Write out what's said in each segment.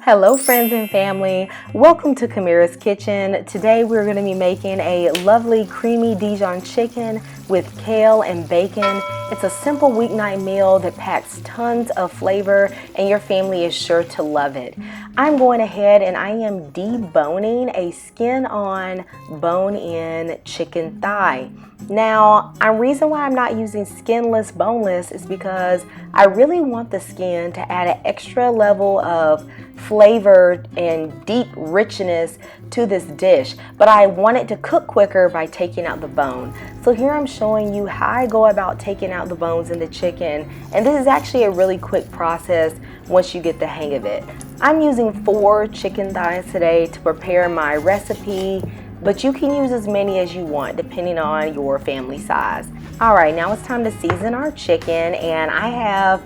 Hello friends and family, welcome to Kamira's Kitchen. Today we're going to be making a lovely creamy Dijon chicken with kale and bacon. It's a simple weeknight meal that packs tons of flavor and your family is sure to love it. I'm going ahead and I am deboning a skin-on, bone-in chicken thigh. Now, the reason why I'm not using skinless, boneless is because I really want the skin to add an extra level of flavor and deep richness to this dish, but I want it to cook quicker by taking out the bone. So here I'm showing you how I go about taking out the bones in the chicken, and this is actually a really quick process once you get the hang of it. I'm using 4 chicken thighs today to prepare my recipe, but you can use as many as you want depending on your family size. Alright, now it's time to season our chicken, and I have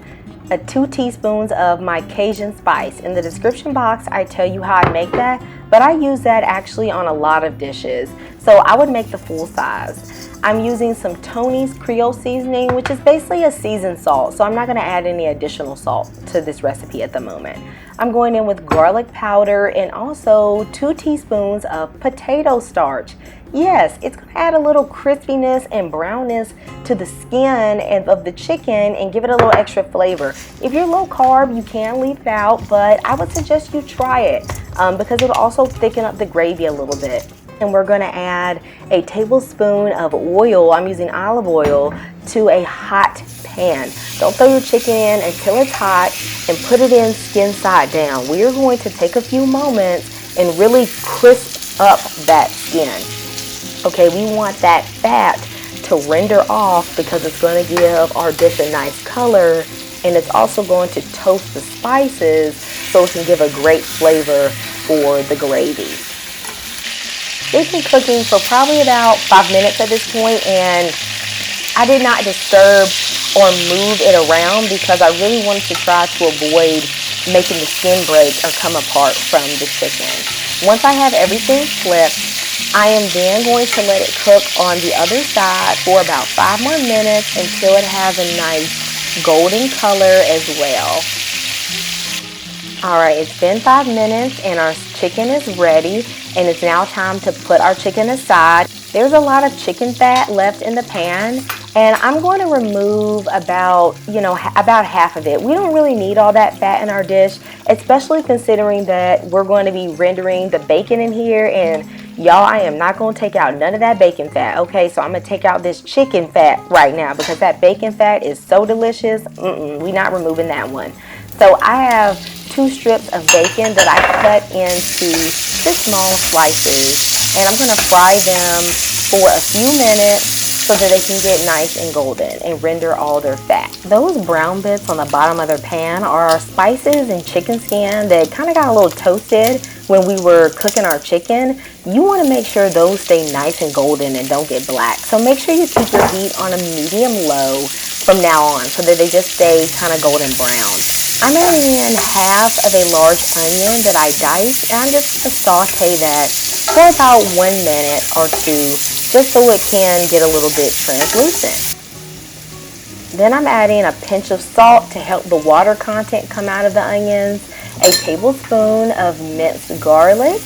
2 teaspoons of my Cajun spice. In the description box I tell you how I make that, but I use that actually on a lot of dishes, so I would make the full size. I'm using some Toney Creole seasoning, which is basically a seasoned salt, so I'm not going to add any additional salt to this recipe at the moment. I'm going in with garlic powder and also 2 teaspoons of potato starch. Yes, it's going to add a little crispiness and brownness to the skin of the chicken and give it a little extra flavor. If you're low carb, you can leave it out, but I would suggest you try it because it'll also thicken up the gravy a little bit. And we're going to add a tablespoon of oil, I'm using olive oil, to a hot pan. Don't throw your chicken in until it's hot and put it in skin side down. We are going to take a few moments and really crisp up that skin. Okay, we want that fat to render off because it's going to give our dish a nice color, and it's also going to toast the spices so it can give a great flavor for the gravy. It's been cooking for probably about 5 minutes at this point, and I did not disturb or move it around because I really wanted to try to avoid making the skin break or come apart from the chicken. Once I have everything flipped, I am then going to let it cook on the other side for about 5 more minutes until it has a nice golden color as well. Alright, it's been 5 minutes and our chicken is ready, and it's now time to put our chicken aside. There's a lot of chicken fat left in the pan, and I'm going to remove about half of it. We don't really need all that fat in our dish, especially considering that we're going to be rendering the bacon in here, and y'all, I am not going to take out none of that bacon fat, okay? So I'm going to take out this chicken fat right now because that bacon fat is so delicious. We're not removing that one. So I have 2 strips of bacon that I cut into just small slices, and I'm going to fry them for a few minutes so that they can get nice and golden and render all their fat. Those brown bits on the bottom of their pan are our spices and chicken skin that kind of got a little toasted when we were cooking our chicken. You want to make sure those stay nice and golden and don't get black. So make sure you keep your heat on a medium-low from now on so that they just stay kind of golden brown. I'm adding in half of a large onion that I diced, and I'm just going to saute that for about 1 minute or 2 just so it can get a little bit translucent. Then I'm adding a pinch of salt to help the water content come out of the onions, a tablespoon of minced garlic,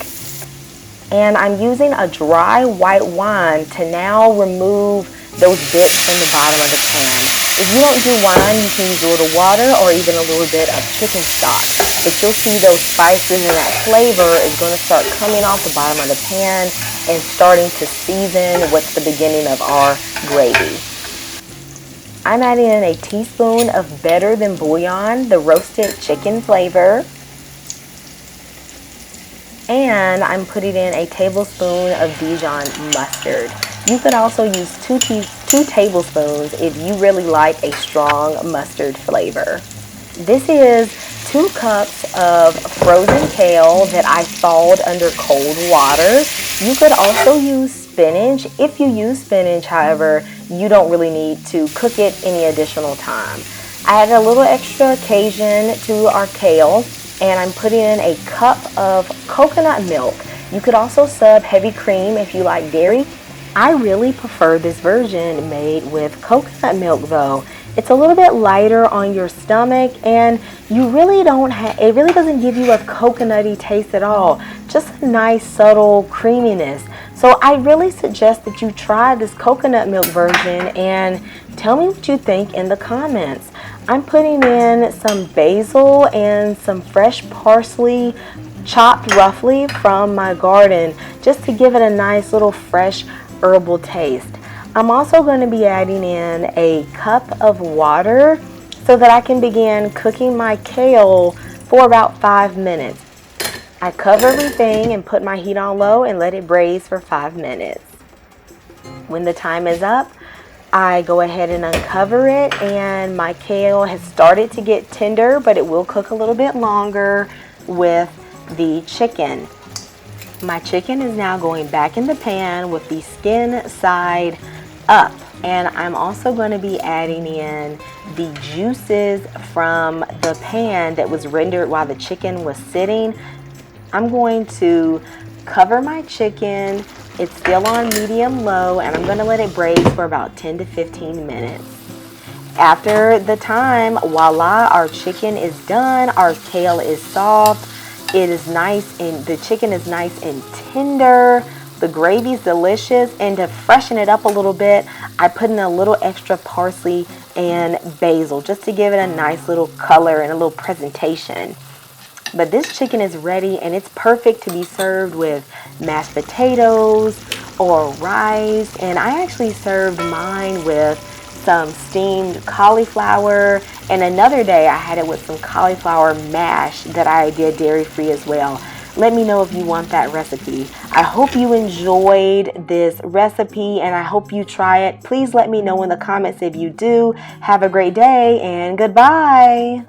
and I'm using a dry white wine to now remove those bits from the bottom of the pan. If you don't do wine, you can use a little water or even a little bit of chicken stock. But you'll see those spices and that flavor is going to start coming off the bottom of the pan and starting to season what's the beginning of our gravy. I'm adding in a teaspoon of better than bouillon, the roasted chicken flavor. And I'm putting in a tablespoon of Dijon mustard. You could also use 2 tablespoons if you really like a strong mustard flavor. This is 2 cups of frozen kale that I thawed under cold water. You could also use spinach. If you use spinach, however, you don't really need to cook it any additional time. I added a little extra Cajun to our kale, and I'm putting in a cup of coconut milk. You could also sub heavy cream if you like dairy. I really prefer this version made with coconut milk though, It's a little bit lighter on your stomach, and you really don't have, it really doesn't give you a coconutty taste at all. Just a nice subtle creaminess. So I really suggest that you try this coconut milk version and tell me what you think in the comments. I'm putting in some basil and some fresh parsley chopped roughly from my garden just to give it a nice little fresh herbal taste. I'm also going to be adding in a cup of water so that I can begin cooking my kale for about 5 minutes. I cover everything and put my heat on low and let it braise for 5 minutes. When the time is up, I go ahead and uncover it, and my kale has started to get tender, but it will cook a little bit longer with the chicken. My chicken is now going back in the pan with the skin side up, and I'm also going to be adding in the juices from the pan that was rendered while the chicken was sitting. I'm going to cover my chicken. It's still on medium low, and I'm going to let it braise for about 10 to 15 minutes. After the time, voila, our chicken is done. Our kale is soft. It is nice, and the chicken is nice and tender. The gravy's delicious, and to freshen it up a little bit, I put in a little extra parsley and basil just to give it a nice little color and a little presentation. But this chicken is ready, and it's perfect to be served with mashed potatoes or rice. And I actually served mine with some steamed cauliflower, and another day I had it with some cauliflower mash that I did dairy-free as well. Let me know if you want that recipe. I hope you enjoyed this recipe, and I hope you try it. Please let me know in the comments if you do. Have a great day, and goodbye.